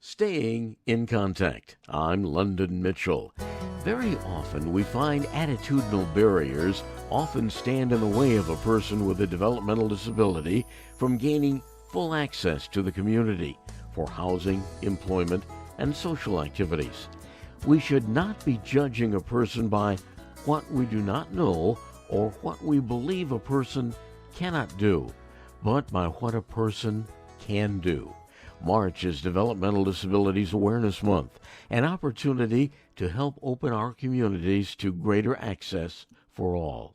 Staying in contact. I'm London Mitchell. Very often we find attitudinal barriers often stand in the way of a person with a developmental disability from gaining full access to the community for housing, employment, and social activities. We should not be judging a person by what we do not know or what we believe a person cannot do, but by what a person can do. March is Developmental Disabilities Awareness Month, an opportunity to help open our communities to greater access for all.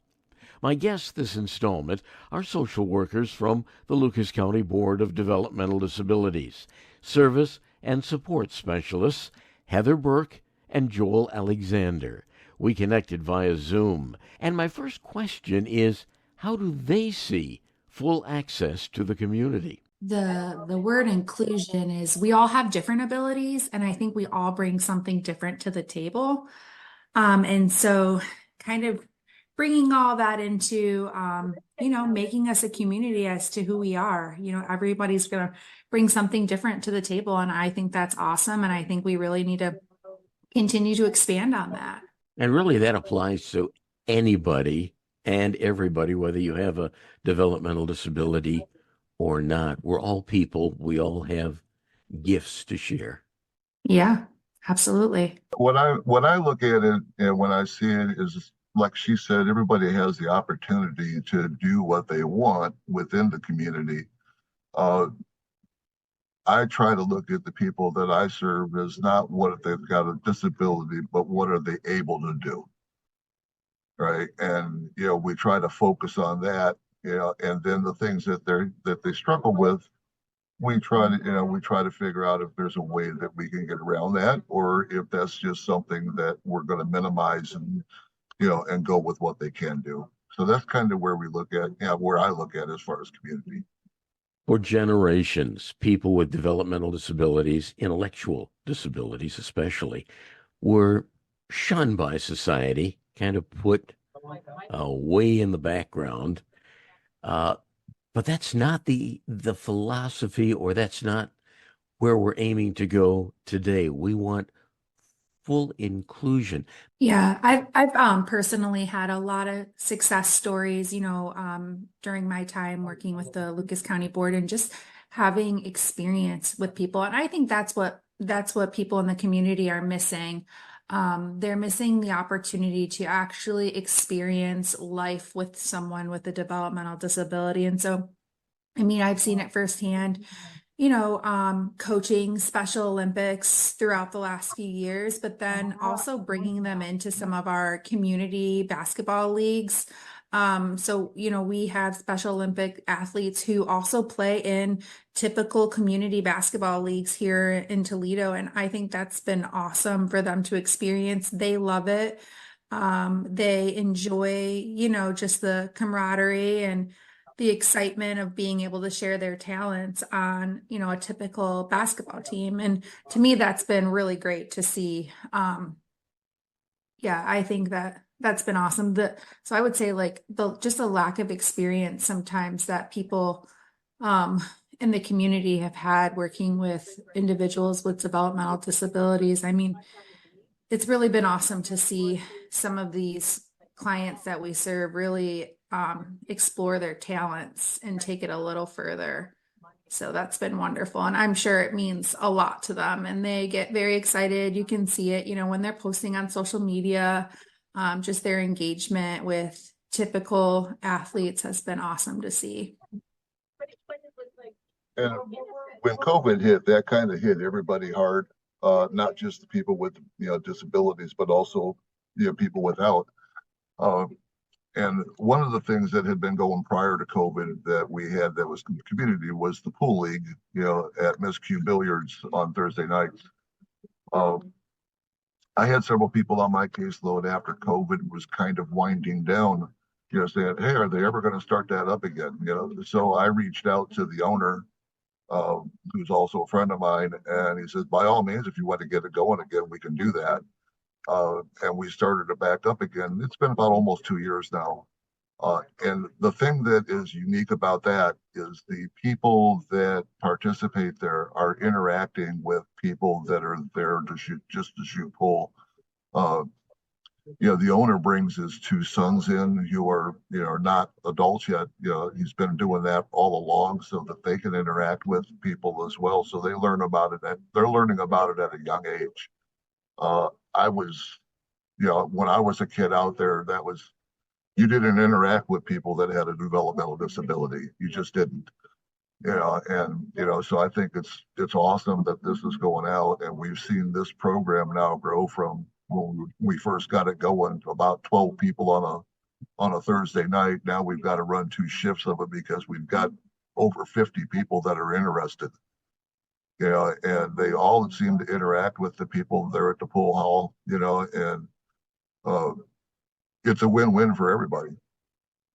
My guests this installment are social workers from the Lucas County Board of Developmental Disabilities, service and support specialists Heather Burke and Joel Alexander. We connected via Zoom, and my first question is, how do they see full access to the community? The word inclusion is we all have different abilities, and I think we all bring something different to the table. And so kind of bringing all that into, making us a community as to who we are. Everybody's going to bring something different to the table, and I think that's awesome. And I think we really need to continue to expand on that. And really, that applies to anybody and everybody, whether you have a developmental disability or not. We're all people. We all have gifts to share. Yeah, absolutely. When I look at it and when I see it is like she said, everybody has the opportunity to do what they want within the community. I try to look at the people that I serve as not what if they've got a disability, but what are they able to do, right? And we try to focus on that, and then the things that they struggle with, we try to figure out if there's a way that we can get around that, or if that's just something that we're going to minimize and go with what they can do. So that's kind of where we look at, where I look at as far as community. For generations, people with developmental disabilities, intellectual disabilities especially, were shunned by society, kind of put way in the background. But that's not the philosophy, or that's not where we're aiming to go today. We want full inclusion. Yeah, I've personally had a lot of success stories, during my time working with the Lucas County Board and just having experience with people. And I think that's what people in the community are missing. They're missing the opportunity to actually experience life with someone with a developmental disability. And so, I've seen it firsthand, coaching Special Olympics throughout the last few years, but then also bringing them into some of our community basketball leagues. We have Special Olympic athletes who also play in typical community basketball leagues here in Toledo. And I think that's been awesome for them to experience. They love it. They enjoy, just the camaraderie and the excitement of being able to share their talents on, a typical basketball team. And to me, that's been really great to see. I think that's been awesome. So I would say just a lack of experience sometimes that people in the community have had working with individuals with developmental disabilities. It's really been awesome to see some of these clients that we serve really explore their talents and take it a little further. So that's been wonderful. And I'm sure it means a lot to them, and they get very excited. You can see it, when they're posting on social media, just their engagement with typical athletes has been awesome to see. And when COVID hit, that kind of hit everybody hard, not just the people with, disabilities, but also, people without. And one of the things that had been going prior to COVID that we had that was in the community was the pool league, at Miss Q Billiards on Thursday nights. I had several people on my caseload after COVID was kind of winding down, saying, hey, are they ever going to start that up again? So I reached out to the owner, who's also a friend of mine, and he says, by all means, if you want to get it going again, we can do that. And we started it back up again. It's been about almost 2 years now. And the thing that is unique about that is the people that participate there are interacting with people that are there to shoot, just to shoot pool. Uh, the owner brings his two sons in who are, not adults yet. He's been doing that all along so that they can interact with people as well. So they learn about it, and they're learning about it at a young age. I was, when I was a kid out there, you didn't interact with people that had a developmental disability. You just didn't. And so I think it's awesome that this is going out, and we've seen this program now grow from when we first got it going to about 12 people on a Thursday night. Now we've got to run 2 shifts of it because we've got over 50 people that are interested. And they all seem to interact with the people there at the pool hall. And uh, it's a win-win for everybody.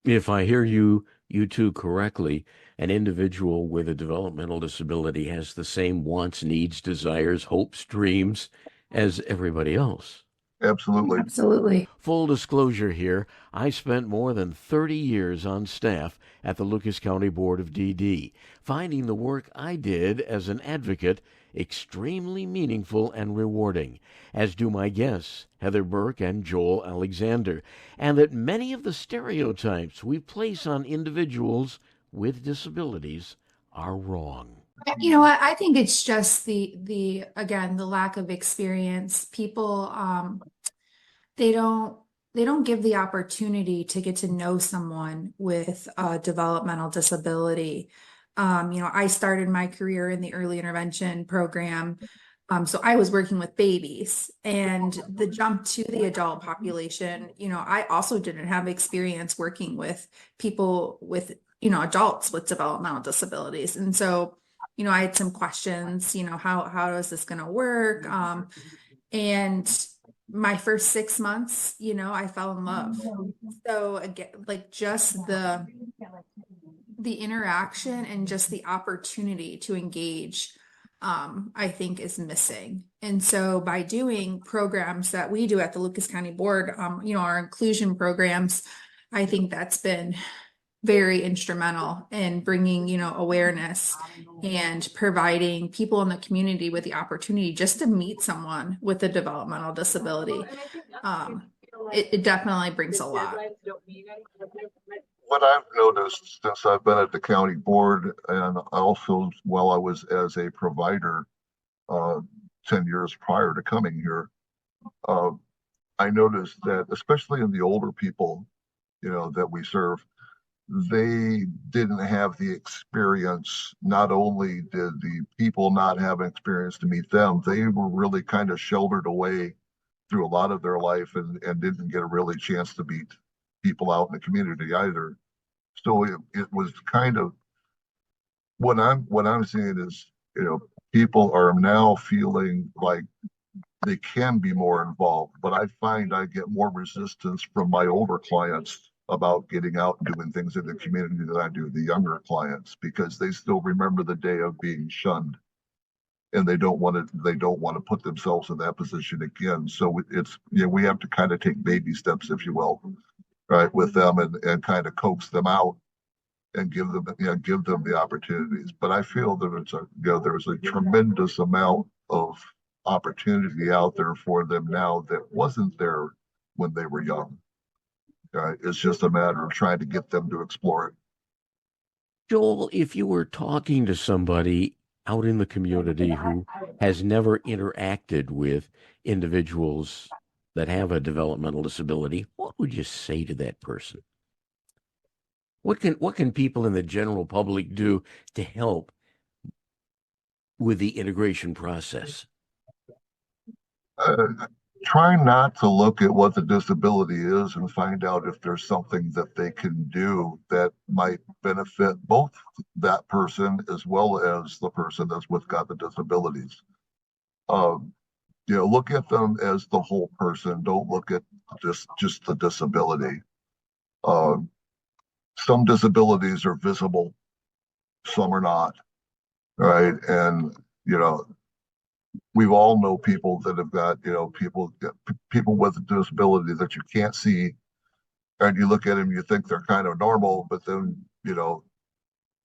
If I hear you two correctly, an individual with a developmental disability has the same wants, needs, desires, hopes, dreams as everybody else. Absolutely. Absolutely. Full disclosure here, I spent more than 30 years on staff at the Lucas County Board of DD, finding the work I did as an advocate extremely meaningful and rewarding, as do my guests, Heather Burke and Joel Alexander, and that many of the stereotypes we place on individuals with disabilities are wrong. You know what? I think it's just the again, the lack of experience. People they don't they don't give the opportunity to get to know someone with a developmental disability. I started my career in the early intervention program. So I was working with babies, and the jump to the adult population, I also didn't have experience working with people with, adults with developmental disabilities. And so, I had some questions, how is this going to work? And my first 6 months, I fell in love. So again, like just the interaction and just the opportunity to engage, I think is missing. And so by doing programs that we do at the Lucas County Board, our inclusion programs, I think that's been very instrumental in bringing, awareness and providing people in the community with the opportunity just to meet someone with a developmental disability. It definitely brings a lot. What I've noticed since I've been at the county board, and also while I was as a provider 10 years prior to coming here, uh, I noticed that especially in the older people, that we serve, they didn't have the experience. Not only did the people not have an experience to meet them, they were really kind of sheltered away through a lot of their life, and didn't get a really chance to meet people out in the community either. So it was kind of what I'm seeing is, people are now feeling like they can be more involved, but I find I get more resistance from my older clients about getting out and doing things in the community than I do the younger clients, because they still remember the day of being shunned, and they don't want to put themselves in that position again. So it's, we have to kind of take baby steps, if you will, right, with them, and kind of coax them out and give them the opportunities. But I feel that there's a tremendous amount of opportunity out there for them now that wasn't there when they were young. It's just a matter of trying to get them to explore it. Joel, if you were talking to somebody out in the community who has never interacted with individuals that have a developmental disability, what would you say to that person? What can people in the general public do to help with the integration process? Uh, Try not to look at what the disability is and find out if there's something that they can do that might benefit both that person as well as the person that's got the disabilities. Um, Look at them as the whole person. Don't look at just the disability. Um, some disabilities are visible, some are not, right? And we all know people that have got, people with a disability that you can't see, and you look at them, you think they're kind of normal, but then,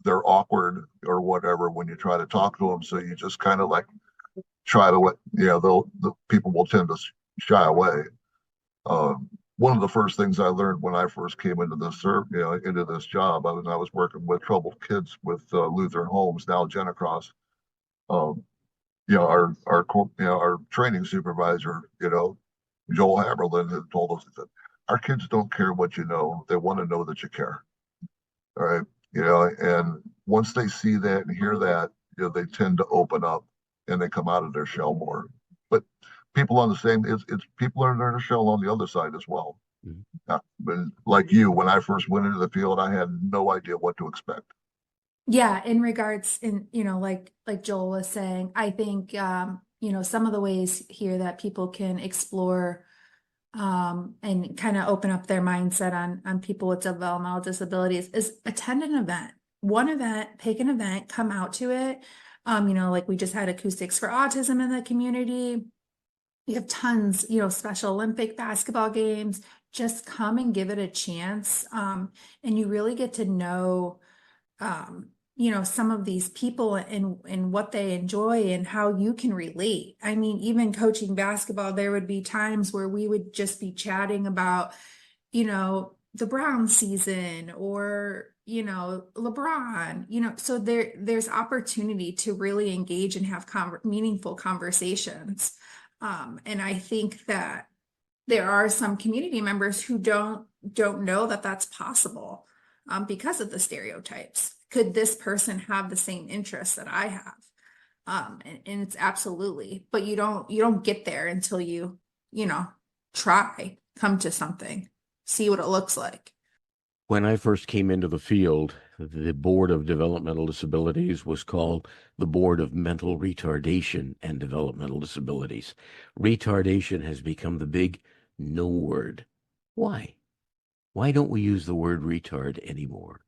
they're awkward or whatever when you try to talk to them. So you just kind of like try to let, the people will tend to shy away. One of the first things I learned when I first came into into this job, I was working with troubled kids with Lutheran Homes, now Genacross. Um, our training supervisor, Joel Haberlin, had told us that our kids don't care what you know; they want to know that you care. All right, and once they see that and hear that, they tend to open up and they come out of their shell more. But people on the same, it's people are in their shell on the other side as well. Mhm. But like you, when I first went into the field, I had no idea what to expect. Yeah, in regards in, like Joel was saying, I think some of the ways here that people can explore and kind of open up their mindset on people with developmental disabilities is attend an event. One event, pick an event, come out to it. Like we just had acoustics for autism in the community. We have tons, Special Olympic basketball games. Just come and give it a chance. And you really get to know some of these people and what they enjoy and how you can relate. I mean, even coaching basketball, there would be times where we would just be chatting about, the Brown season or, LeBron, so there's opportunity to really engage and have meaningful conversations. And I think that there are some community members who don't know that that's possible because of the stereotypes. Could this person have the same interests that I have? And it's absolutely, but you don't get there until you come to something, see what it looks like. When I first came into the field, the Board of Developmental Disabilities was called the Board of Mental Retardation and Developmental Disabilities. Retardation has become the big no word. Why? Why don't we use the word retard anymore?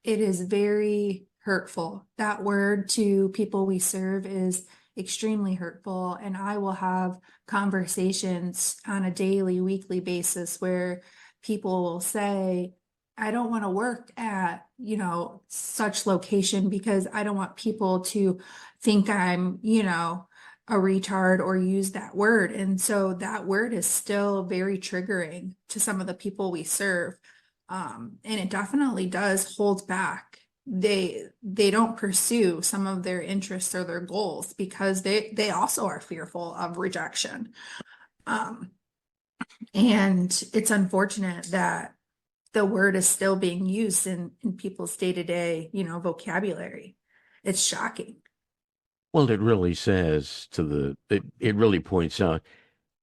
It is very hurtful. That word to people we serve is extremely hurtful. And I will have conversations on a daily, weekly basis where people will say, I don't want to work at, such location because I don't want people to think I'm, a retard or use that word. And so that word is still very triggering to some of the people we serve. And it definitely does hold back. They don't pursue some of their interests or their goals because they also are fearful of rejection. Um, and it's unfortunate that the word is still being used in people's day-to-day, vocabulary. It's shocking. Well, it really says it really points out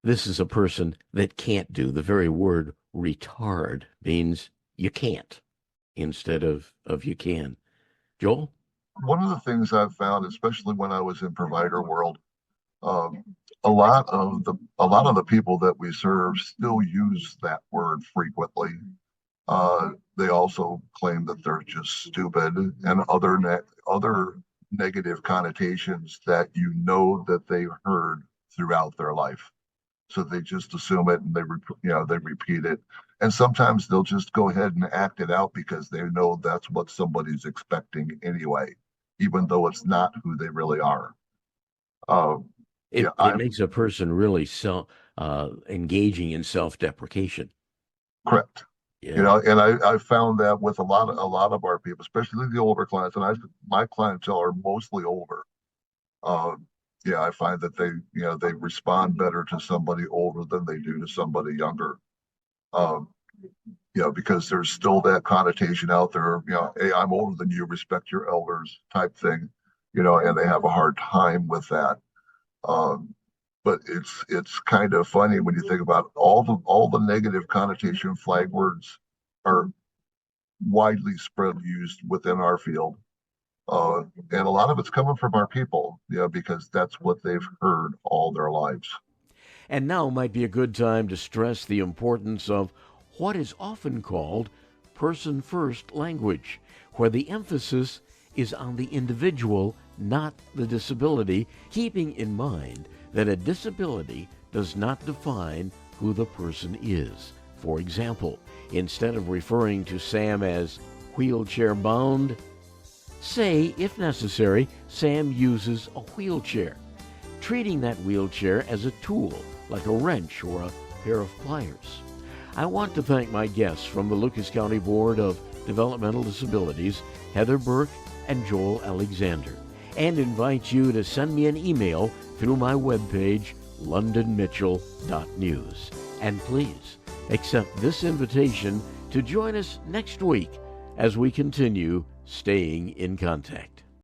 this is a person that can't do. The very word retard means you can't instead of you can. Joel? One of the things I've found, especially when I was in provider world, um, a lot of the people that we serve still use that word frequently. They also claim that they're just stupid and other negative connotations that that they've heard throughout their life. So they just assume it and they repeat it. And sometimes they'll just go ahead and act it out because they know that's what somebody's expecting anyway, even though it's not who they really are. Um, It yeah, it I'm makes a person really engaging in self-deprecation. correct. Yeah. And I found that with a lot of our people, especially the older clients, and my clientele are mostly older. Um, yeah, I find that they respond better to somebody older than they do to somebody younger. Um, because there's still that connotation out there, hey, I'm older than you, respect your elders type thing, and they have a hard time with that. Um, but it's kind of funny when you think about all the negative connotation flag words are widely spread used within our field. And a lot of it's coming from our people, because that's what they've heard all their lives. And now might be a good time to stress the importance of what is often called person first language, where the emphasis is on the individual, not the disability, keeping in mind that a disability does not define who the person is. For example, instead of referring to Sam as wheelchair bound, say, if necessary, Sam uses a wheelchair, treating that wheelchair as a tool, like a wrench or a pair of pliers. I want to thank my guests from the Lucas County Board of Developmental Disabilities, Heather Burke and Joel Alexander, and invite you to send me an email through my webpage, londonmitchell.news. And please accept this invitation to join us next week as we continue staying in contact.